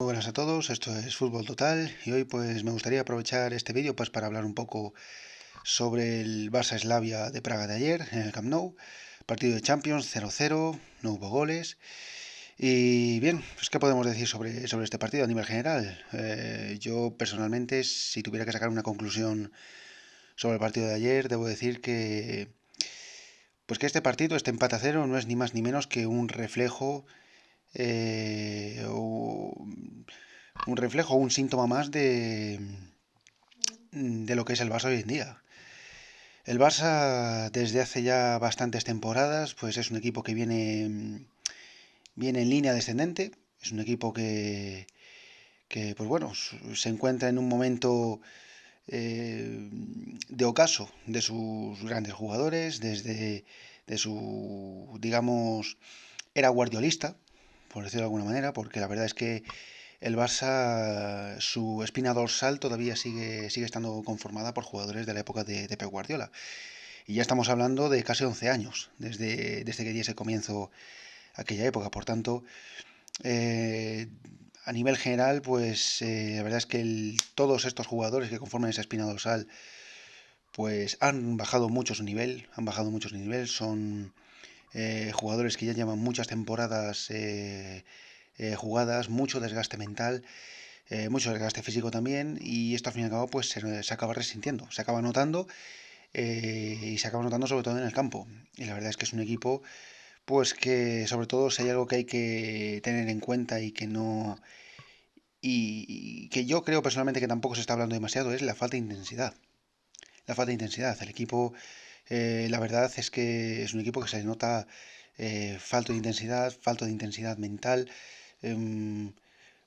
Muy buenas a todos, esto es Fútbol Total y hoy pues me gustaría aprovechar este vídeo pues para hablar un poco sobre el Barça Slavia de Praga de ayer en el Camp Nou, partido de Champions 0-0, no hubo goles y bien, pues ¿qué podemos decir sobre este partido a nivel general? Yo personalmente, si tuviera que sacar una conclusión sobre el partido de ayer, debo decir que pues que este partido, este empate a cero, no es ni más ni menos que un reflejo, un síntoma más de lo que es el Barça hoy en día. El Barça desde hace ya bastantes temporadas pues es un equipo que viene en línea descendente, es un equipo que pues bueno, se encuentra en un momento de ocaso de sus grandes jugadores, desde de su, digamos, era guardiolista, por decirlo de alguna manera, porque la verdad es que el Barça, su espina dorsal todavía sigue estando conformada por jugadores de la época de Pep Guardiola. Y ya estamos hablando de casi 11 años, desde que diese comienzo aquella época. Por tanto, eh, a nivel general, pues la verdad es que todos estos jugadores que conforman esa espina dorsal, pues han bajado mucho su nivel, son jugadores que ya llevan muchas temporadas jugadas, mucho desgaste mental, mucho desgaste físico también, y esto al fin y al cabo pues se acaba resintiendo, se acaba notando y se acaba notando sobre todo en el campo. Y la verdad es que es un equipo pues que sobre todo si hay algo que hay que tener en cuenta y que no y que yo creo personalmente que tampoco se está hablando demasiado es la falta de intensidad. La falta de intensidad. El equipo, la verdad es que es un equipo que se le nota falto de intensidad mental. Un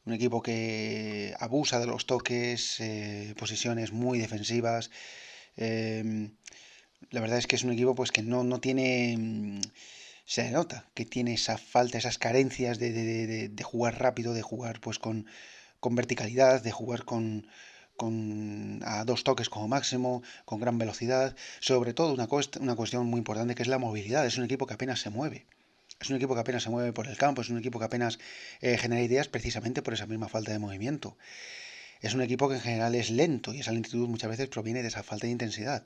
equipo que abusa de los toques, posiciones muy defensivas. Eh, la verdad es que es un equipo pues que no tiene, se le nota que tiene esa falta, esas carencias de jugar rápido, de jugar pues con verticalidad, de jugar a dos toques como máximo, con gran velocidad. Sobre todo una cuestión muy importante que es la movilidad. Es un equipo que apenas se mueve. Es un equipo que apenas se mueve por el campo, es un equipo que apenas genera ideas precisamente por esa misma falta de movimiento. Es un equipo que en general es lento y esa lentitud muchas veces proviene de esa falta de intensidad.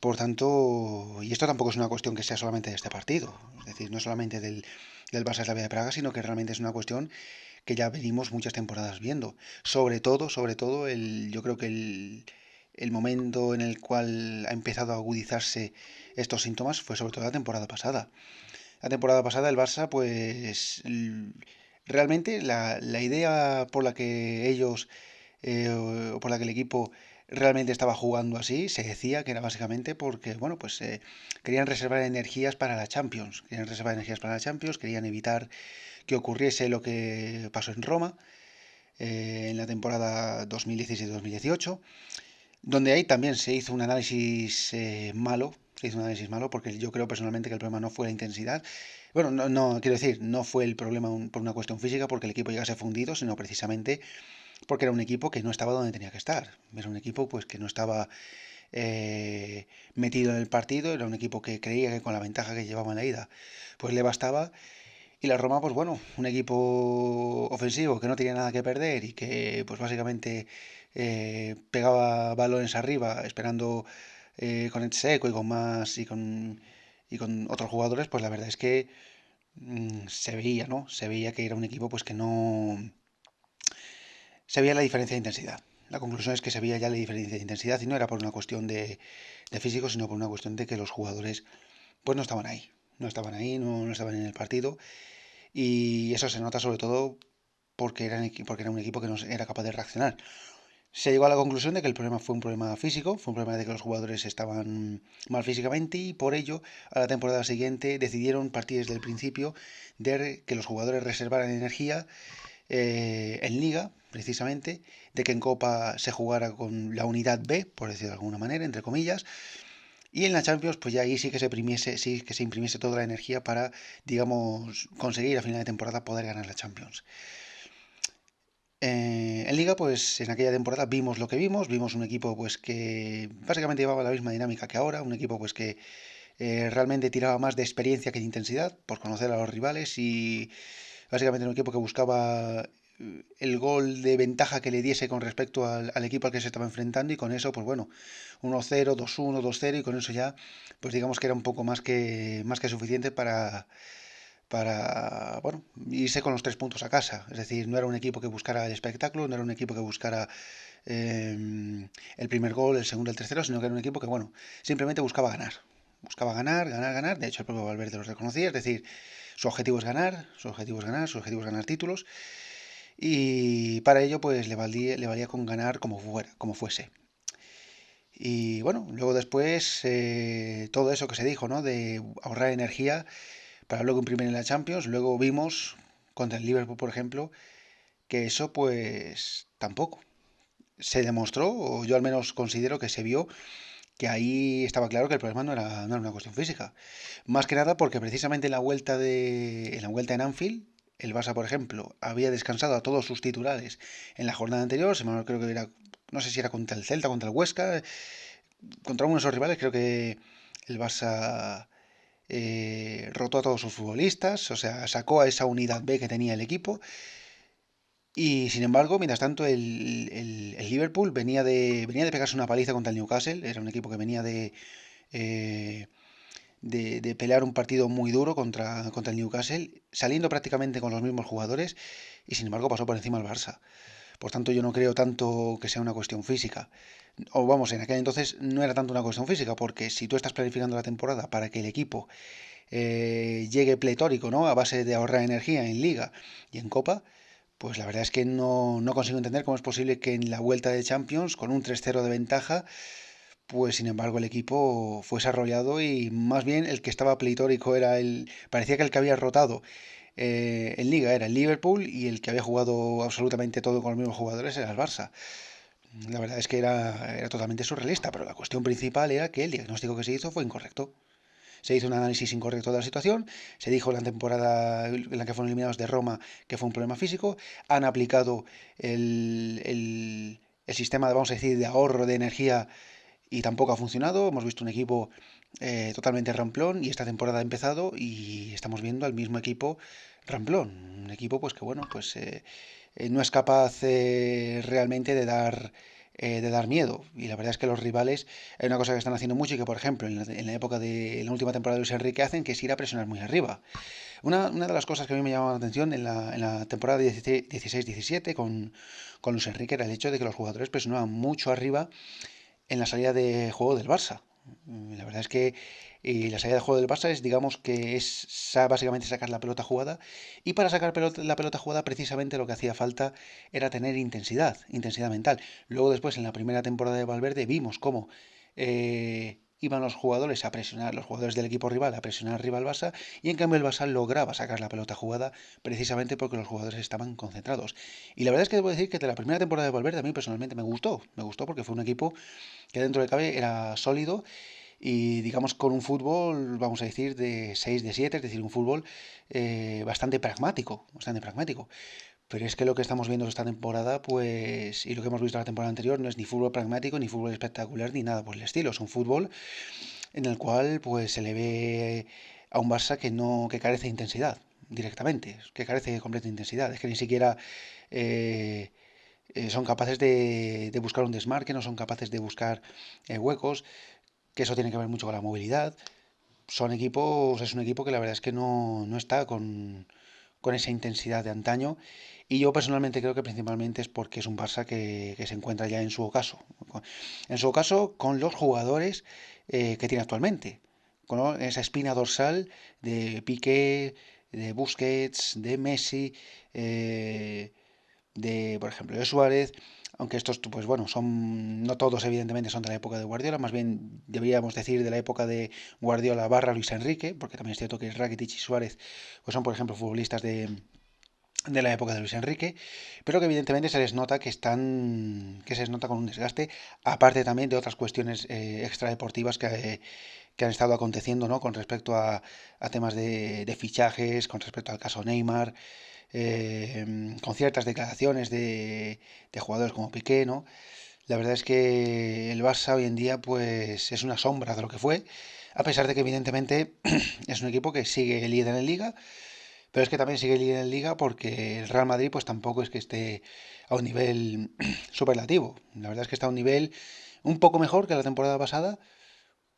Por tanto, y esto tampoco es una cuestión que sea solamente de este partido, es decir, no solamente del Barça Slavia de Praga, sino que realmente es una cuestión que ya venimos muchas temporadas viendo. Sobre todo, yo creo que el momento en el cual ha empezado a agudizarse estos síntomas fue sobre todo la temporada pasada. La temporada pasada el Barça, pues realmente la idea por la que ellos, o por la que el equipo realmente estaba jugando así, se decía que era básicamente porque, bueno, pues querían reservar energías para la Champions, querían evitar que ocurriese lo que pasó en Roma en la temporada 2017-2018, donde ahí también se hizo un análisis malo, porque yo creo personalmente que el problema no fue la intensidad. Bueno, no quiero decir, no fue el problema por una cuestión física, porque el equipo llegase fundido, sino precisamente porque era un equipo que no estaba donde tenía que estar. Era un equipo pues que no estaba metido en el partido, era un equipo que creía que con la ventaja que llevaba en la ida, pues le bastaba. Y la Roma, pues bueno, un equipo ofensivo que no tenía nada que perder y que pues básicamente pegaba balones arriba esperando con el seco y con más y con otros jugadores, pues la verdad es que se veía, ¿no? Se veía que era un equipo pues que no se veía la diferencia de intensidad. La conclusión es que se veía ya la diferencia de intensidad y no era por una cuestión de físico, sino por una cuestión de que los jugadores pues no estaban ahí. No estaban en el partido. Y eso se nota sobre todo porque era un equipo que no era capaz de reaccionar. Se llegó a la conclusión de que el problema fue un problema físico, fue un problema de que los jugadores estaban mal físicamente y por ello a la temporada siguiente decidieron partir desde el principio de que los jugadores reservaran energía en liga, precisamente, de que en Copa se jugara con la unidad B, por decirlo de alguna manera, entre comillas, y en la Champions, pues ya ahí sí que se imprimiese toda la energía para, digamos, conseguir a final de temporada poder ganar la Champions. En Liga, pues en aquella temporada vimos lo que vimos un equipo pues que básicamente llevaba la misma dinámica que ahora, un equipo pues que realmente tiraba más de experiencia que de intensidad, por conocer a los rivales y básicamente un equipo que buscaba el gol de ventaja que le diese con respecto al equipo al que se estaba enfrentando y con eso, pues bueno, 1-0, 2-1, 2-0 y con eso ya, pues digamos que era un poco más que suficiente para, bueno, irse con los 3 puntos a casa. Es decir, no era un equipo que buscara el espectáculo, no era un equipo que buscara el primer gol, el segundo, el tercero, sino que era un equipo que, bueno, simplemente buscaba ganar. Buscaba ganar, ganar, ganar. De hecho, el propio Valverde lo reconocía. Es decir, su objetivo es ganar, su objetivo es ganar, su objetivo es ganar títulos. Y para ello, pues le valía con ganar como fuera, como fuese. Y bueno, luego después todo eso que se dijo, ¿no? De ahorrar energía para luego imprimir en la Champions. Luego vimos contra el Liverpool, por ejemplo, que eso pues tampoco. Se demostró, o yo al menos considero que se vio, que ahí estaba claro que el problema no era una cuestión física. Más que nada porque precisamente en la vuelta en Anfield, el Barça, por ejemplo, había descansado a todos sus titulares en la jornada anterior, creo que era, no sé si era contra el Celta, contra el Huesca, contra uno de esos rivales, creo que el Barça rotó a todos sus futbolistas, o sea, sacó a esa unidad B que tenía el equipo. Y sin embargo, mientras tanto, el Liverpool venía de pegarse una paliza contra el Newcastle. Era un equipo que venía eh, de pelear un partido muy duro contra el Newcastle, saliendo prácticamente con los mismos jugadores, y sin embargo pasó por encima al Barça. Por tanto, yo no creo tanto que sea una cuestión física. O vamos, en aquel entonces no era tanto una cuestión física, porque si tú estás planificando la temporada para que el equipo llegue pletórico, ¿no? A base de ahorrar energía en Liga y en Copa, pues la verdad es que no consigo entender cómo es posible que en la vuelta de Champions, con un 3-0 de ventaja, pues sin embargo el equipo fuese arrollado y más bien el que estaba pletórico parecía que el que había rotado en Liga era el Liverpool y el que había jugado absolutamente todo con los mismos jugadores era el Barça. La verdad es que era totalmente surrealista, pero la cuestión principal era que el diagnóstico que se hizo fue incorrecto. Se hizo un análisis incorrecto de la situación, se dijo en la temporada en la que fueron eliminados de Roma que fue un problema físico, han aplicado el sistema, vamos a decir, de ahorro de energía y tampoco ha funcionado. Hemos visto un equipo totalmente ramplón y esta temporada ha empezado y estamos viendo al mismo equipo ramplón. Un equipo pues que bueno, pues no es capaz realmente de dar miedo. Y la verdad es que los rivales, hay una cosa que están haciendo mucho y que, por ejemplo, en la última temporada de Luis Enrique hacen, que es ir a presionar muy arriba. Una de las cosas que a mí me llamaba la atención en la temporada 16-17 con Luis Enrique era el hecho de que los jugadores presionaban mucho arriba en la salida de juego del Barça. La verdad es que la salida de juego del Barça es, digamos, que es básicamente sacar la pelota jugada. Y para sacar la pelota jugada, precisamente lo que hacía falta era tener intensidad mental. Luego, después, en la primera temporada de Valverde, vimos cómo iban los jugadores a presionar, los jugadores del equipo rival a presionar arriba al Barça, y en cambio el Barça lograba sacar la pelota jugada precisamente porque los jugadores estaban concentrados. Y la verdad es que debo decir que de la primera temporada de Valverde a mí personalmente me gustó porque fue un equipo que dentro de cabe era sólido y digamos con un fútbol, vamos a decir, de 6 de 7 es decir, un fútbol bastante pragmático, bastante pragmático. Pero es que lo que estamos viendo esta temporada, pues, y lo que hemos visto la temporada anterior, no es ni fútbol pragmático, ni fútbol espectacular, ni nada por el estilo. Es un fútbol en el cual, pues, se le ve a un Barça que carece de intensidad, directamente, que carece de completa intensidad. Es que ni siquiera son capaces de buscar un desmarque, no son capaces de buscar huecos, que eso tiene que ver mucho con la movilidad. Es un equipo que la verdad es que no está con esa intensidad de antaño. Y yo personalmente creo que principalmente es porque es un Barça que se encuentra ya en su ocaso. En su ocaso con los jugadores que tiene actualmente. Con esa espina dorsal de Piqué, de Busquets, de Messi, por ejemplo, de Suárez, aunque estos, pues bueno, no todos evidentemente son de la época de Guardiola, más bien deberíamos decir de la época de Guardiola barra Luis Enrique, porque también es cierto que Rakitic y Suárez pues son, por ejemplo, futbolistas de la época de Luis Enrique, pero que evidentemente que se les nota con un desgaste, aparte también de otras cuestiones extradeportivas que han estado aconteciendo, ¿no? Con respecto a temas de fichajes, con respecto al caso Neymar, con ciertas declaraciones de jugadores como Piqué, ¿no? La verdad es que el Barça hoy en día pues es una sombra de lo que fue, a pesar de que evidentemente es un equipo que sigue líder en Liga, Pero es que también sigue líder en Liga porque el Real Madrid pues tampoco es que esté a un nivel superlativo. La verdad es que está a un nivel un poco mejor que la temporada pasada,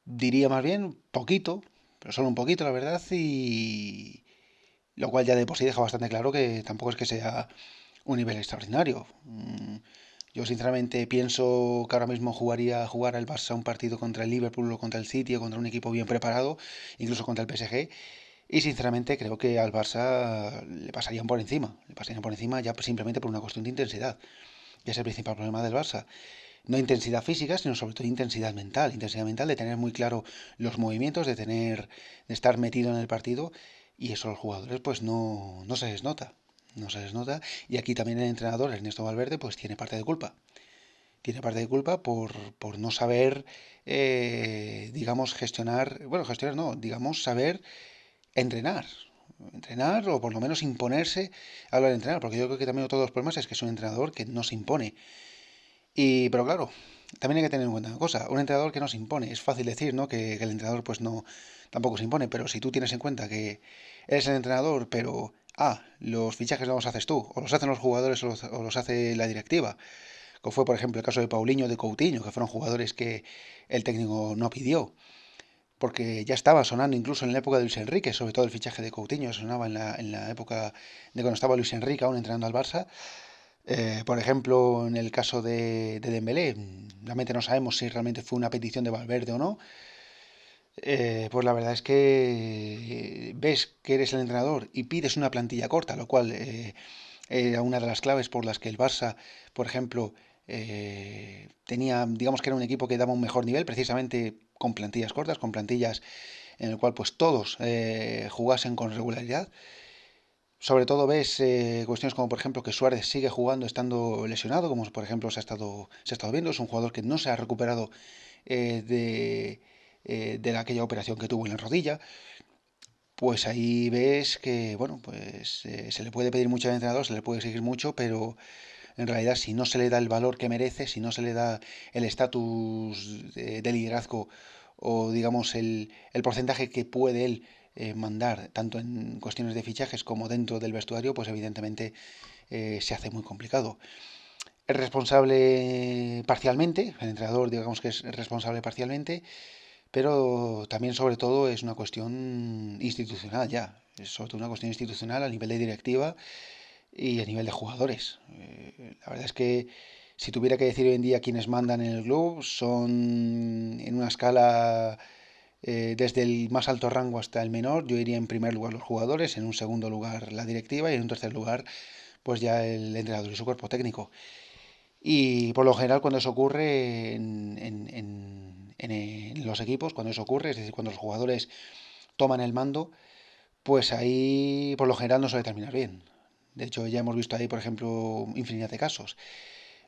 diría más bien poquito, pero solo un poquito, la verdad, y lo cual ya de por sí deja bastante claro que tampoco es que sea un nivel extraordinario. Yo sinceramente pienso que ahora mismo jugar al Barça un partido contra el Liverpool o contra el City o contra un equipo bien preparado, incluso contra el PSG, y sinceramente creo que al Barça le pasarían por encima ya simplemente por una cuestión de intensidad, que es el principal problema del Barça. No intensidad física, sino sobre todo intensidad mental de tener muy claro los movimientos, de estar metido en el partido, y eso a los jugadores pues no se les nota. No se les nota. Y aquí también el entrenador, Ernesto Valverde, pues tiene parte de culpa. Tiene parte de culpa por no saber, digamos, gestionar, bueno, gestionar no, digamos, saber entrenar. Entrenar o por lo menos imponerse a la hora de entrenar, porque yo creo que también otro de los problemas es que es un entrenador que no se impone. Pero claro, también hay que tener en cuenta una cosa, un entrenador que no se impone. Es fácil decir, ¿no? Que el entrenador pues no tampoco se impone, pero si tú tienes en cuenta que eres el entrenador, pero los fichajes no los haces tú, o los hacen los jugadores o los hace la directiva, como fue por ejemplo el caso de Paulinho, de Coutinho, que fueron jugadores que el técnico no pidió, porque ya estaba sonando incluso en la época de Luis Enrique, sobre todo el fichaje de Coutinho sonaba en la época de cuando estaba Luis Enrique aún entrenando al Barça. Por ejemplo, en el caso de Dembélé, realmente no sabemos si realmente fue una petición de Valverde o no. Pues la verdad es que ves que eres el entrenador y pides una plantilla corta, lo cual era una de las claves por las que el Barça, por ejemplo, tenía, digamos que era un equipo que daba un mejor nivel, precisamente con plantillas cortas, con plantillas en el cual pues todos jugasen con regularidad. Sobre todo ves cuestiones como por ejemplo que Suárez sigue jugando estando lesionado, como por ejemplo se ha estado viendo. Es un jugador que no se ha recuperado de aquella operación que tuvo en la rodilla. Pues ahí ves que, bueno, pues se le puede pedir mucho al entrenador, se le puede exigir mucho, pero en realidad si no se le da el valor que merece, si no se le da el estatus de liderazgo o digamos el porcentaje que puede él mandar, tanto en cuestiones de fichajes como dentro del vestuario, pues evidentemente se hace muy complicado. Es responsable parcialmente, el entrenador digamos que es responsable parcialmente, pero también sobre todo es una cuestión institucional ya, es sobre todo una cuestión institucional a nivel de directiva y a nivel de jugadores. La verdad es que si tuviera que decir hoy en día quiénes mandan en el club, son en una escala desde el más alto rango hasta el menor. Yo iría en primer lugar los jugadores, en un segundo lugar la directiva y en un tercer lugar pues ya el entrenador y su cuerpo técnico. Y por lo general cuando eso ocurre en los equipos, cuando eso ocurre, es decir, cuando los jugadores toman el mando, pues ahí por lo general no suele terminar bien. De hecho, ya hemos visto ahí, por ejemplo, infinidad de casos.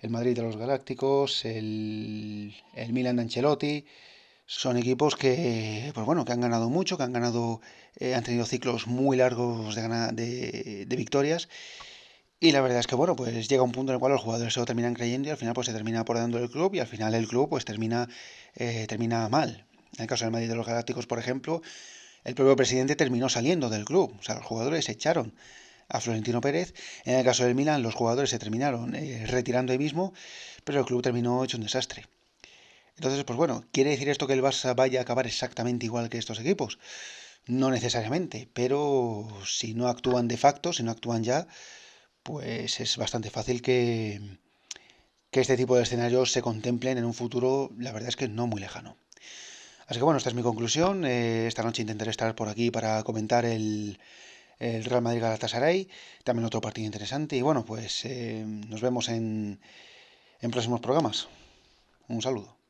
El Madrid de los Galácticos, el Milan de Ancelotti, son equipos que, pues bueno, que han ganado mucho, que han ganado, han tenido ciclos muy largos de victorias. Y la verdad es que, bueno, pues llega un punto en el cual los jugadores se lo terminan creyendo y al final pues se termina apoderando del club y al final el club pues termina mal. En el caso del Madrid de los Galácticos, por ejemplo, el propio presidente terminó saliendo del club. O sea, los jugadores se echaron a Florentino Pérez. En el caso del Milan, los jugadores se terminaron retirando ahí mismo, pero el club terminó hecho un desastre. Entonces, pues bueno, ¿quiere decir esto que el Barça vaya a acabar exactamente igual que estos equipos? No necesariamente, pero si no actúan de facto, si no actúan ya, pues es bastante fácil que este tipo de escenarios se contemplen en un futuro, la verdad es que no muy lejano. Así que bueno, esta es mi conclusión. Esta noche intentaré estar por aquí para comentar el Real Madrid Galatasaray, también otro partido interesante. Y bueno, pues nos vemos en próximos programas. Un saludo.